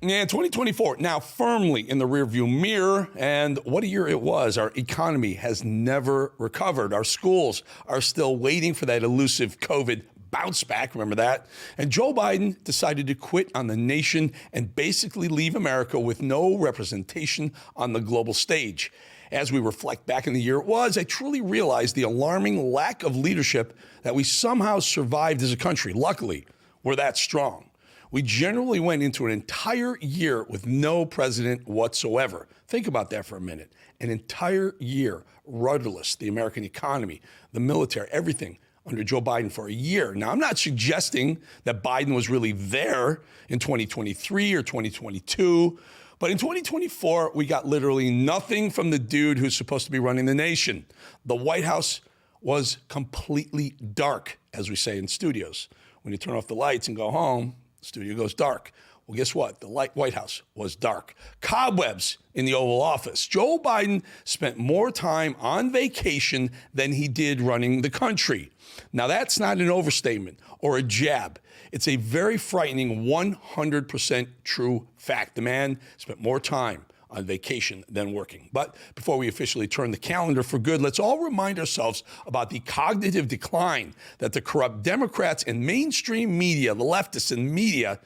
Yeah, 2024 now firmly in the rearview mirror, and what a year it was. Our economy has never recovered. Our schools are still waiting for that elusive COVID bounce back, remember that? And Joe Biden decided to quit on the nation and basically leave America with no representation on the global stage. As we reflect back in the year it was, I truly realized the alarming lack of leadership that we somehow survived as a country. Luckily, we're that strong. We generally went into an entire year with no president whatsoever. Think about that for a minute. An entire year, rudderless, the American economy, the military, everything under Joe Biden for a year. Now, I'm not suggesting that Biden was really there in 2023 or 2022, but in 2024, we got literally nothing from the dude who's supposed to be running the nation. The White House was completely dark, as we say in studios. When you turn off the lights and go home, the studio goes dark. Well, guess what? The White House was dark. Cobwebs in the Oval Office. Joe Biden spent more time on vacation than he did running the country. Now, that's not an overstatement or a jab. It's a very frightening 100% true fact. The man spent more time on vacation than working. But before we officially turn the calendar for good, let's all remind ourselves about the cognitive decline that the corrupt Democrats and mainstream media, the leftists and media,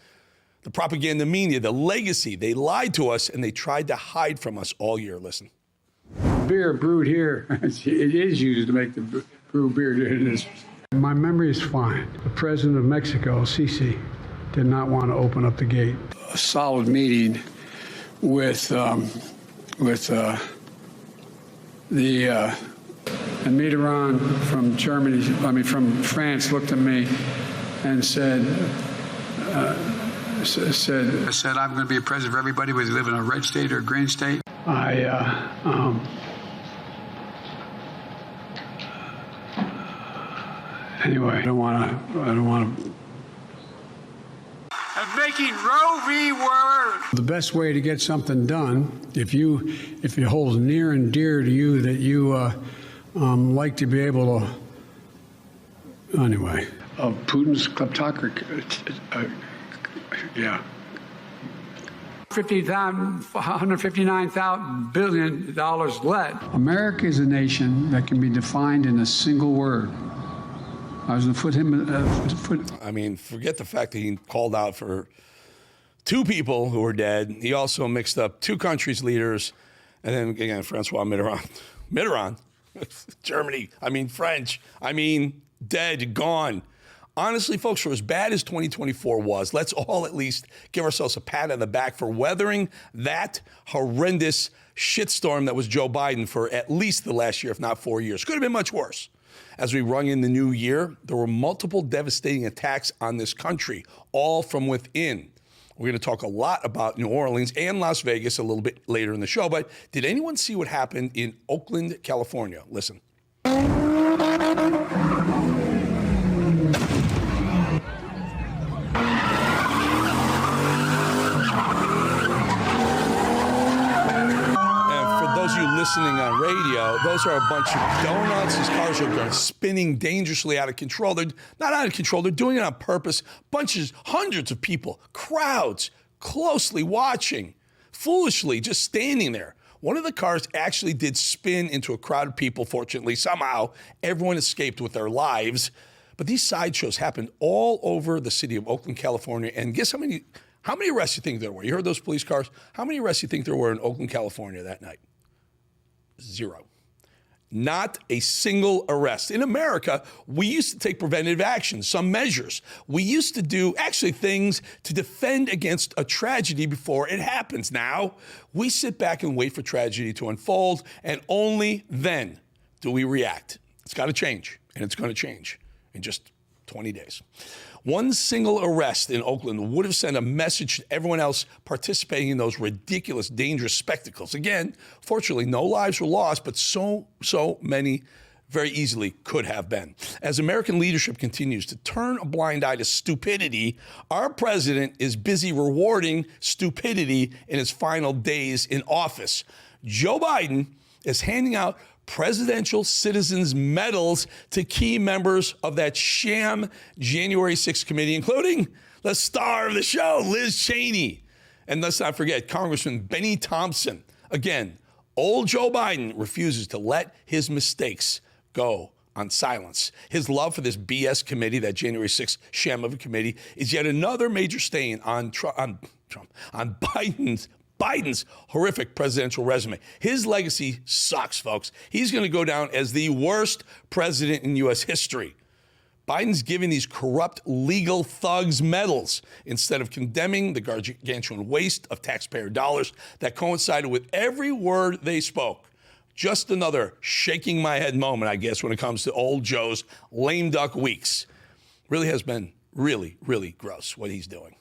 the propaganda media, the legacy, they lied to us and they tried to hide from us all year. Listen. Beer brewed here, it is used to make the brew beer. My memory is fine. The president of Mexico, Sisi, did not want to open up the gate. A solid meeting with Mitterrand from Germany, from France, looked at me and said, I'm going to be a president for everybody, whether they live in a red state or a green state. Anyway, I don't want to. And making Roe v. Wade. The best way to get something done, if it holds near and dear to you that you like to be able to, anyway, of Putin's kleptocracy, yeah. $159 billion left. America is a nation that can be defined in a single word. I was going to I mean, forget the fact that he called out for two people who were dead. He also mixed up two countries' leaders. And then, again, Francois Mitterrand, Germany, French, dead, gone. Honestly, folks, for as bad as 2024 was, let's all at least give ourselves a pat on the back for weathering that horrendous shitstorm that was Joe Biden for at least the last year, if not 4 years. Could have been much worse. As we rung in the new year, there were multiple devastating attacks on this country, all from within. We're going to talk a lot about New Orleans and Las Vegas a little bit later in the show, but did anyone see what happened in Oakland, California? Listen. Listening on radio, those are a bunch of donuts. These cars are spinning dangerously out of control. They're not out of control. They're doing it on purpose. Hundreds of people, crowds, closely watching, foolishly just standing there. One of the cars actually did spin into a crowd of people. Fortunately, somehow, everyone escaped with their lives. But these sideshows happened all over the city of Oakland, California. And guess how many arrests you think there were? You heard those police cars? How many arrests you think there were in Oakland, California that night? 0. Not a single arrest. In America, we used to take preventative action, some measures. We used to do actually things to defend against a tragedy before it happens. Now, we sit back and wait for tragedy to unfold, and only then do we react. It's got to change, and it's going to change in just 20 days. One single arrest in Oakland would have sent a message to everyone else participating in those ridiculous, dangerous spectacles. Again, fortunately, no lives were lost, but so many very easily could have been. As American leadership continues to turn a blind eye to stupidity, our president is busy rewarding stupidity in his final days in office. Joe Biden is handing out presidential citizens' medals to key members of that sham January 6th committee, including the star of the show, Liz Cheney. And let's not forget Congressman Benny Thompson. Again, old Joe Biden refuses to let his mistakes go on silence. His love for this BS committee, that January 6th sham of a committee, is yet another major stain on Biden's horrific presidential resume. His legacy sucks, folks. He's going to go down as the worst president in U.S. history. Biden's giving these corrupt legal thugs medals instead of condemning the gargantuan waste of taxpayer dollars that coincided with every word they spoke. Just another shaking my head moment, I guess, when it comes to old Joe's lame duck weeks. Really has been really, really gross what he's doing.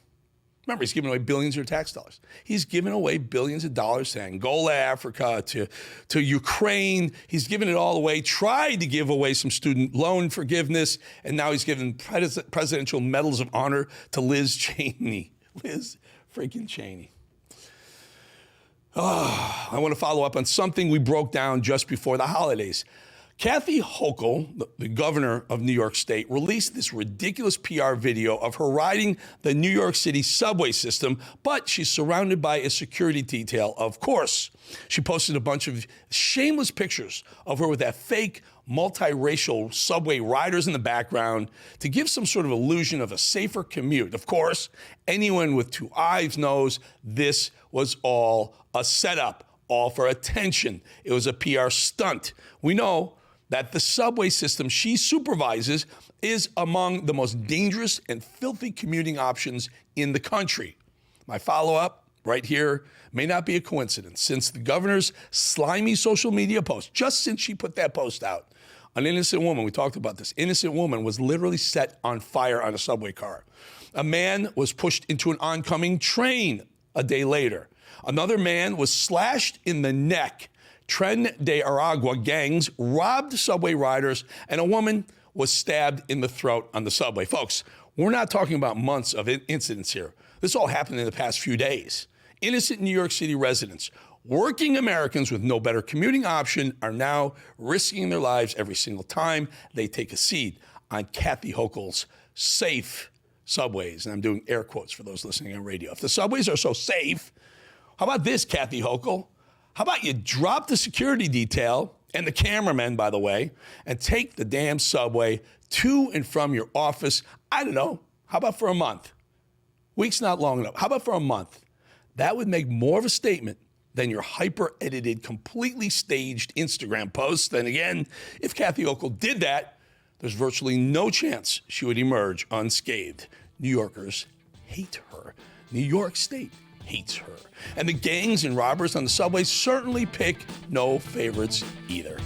Remember, he's giving away billions of tax dollars. He's given away billions of dollars to Angola, Africa, to Ukraine. He's given it all away, tried to give away some student loan forgiveness, and now he's giving presidential medals of honor to Liz Cheney. Liz freaking Cheney. Oh, I want to follow up on something we broke down just before the holidays. Kathy Hochul, the governor of New York State, released this ridiculous PR video of her riding the New York City subway system, but she's surrounded by a security detail, of course. She posted a bunch of shameless pictures of her with that fake multiracial subway riders in the background to give some sort of illusion of a safer commute. Of course, anyone with two eyes knows this was all a setup, all for attention. It was a PR stunt. We know that the subway system she supervises is among the most dangerous and filthy commuting options in the country. My follow-up right here may not be a coincidence, since the governor's slimy social media post, just since she put that post out, an innocent woman, we talked about this, innocent woman was literally set on fire on a subway car. A man was pushed into an oncoming train a day later. Another man was slashed in the neck. Tren de Aragua gangs robbed subway riders, and a woman was stabbed in the throat on the subway. Folks, we're not talking about months of incidents here. This all happened in the past few days. Innocent New York City residents, working Americans with no better commuting option, are now risking their lives every single time they take a seat on Kathy Hochul's safe subways. And I'm doing air quotes for those listening on radio. If the subways are so safe, how about this, Kathy Hochul? How about you drop the security detail and the cameramen, by the way, and take the damn subway to and from your office? I don't know. How about for a month? Week's not long enough. How about for a month? That would make more of a statement than your hyper-edited, completely staged Instagram posts. Then again, if Kathy Hochul did that, there's virtually no chance she would emerge unscathed. New Yorkers hate her. New York State hates her. And the gangs and robbers on the subway certainly pick no favorites either.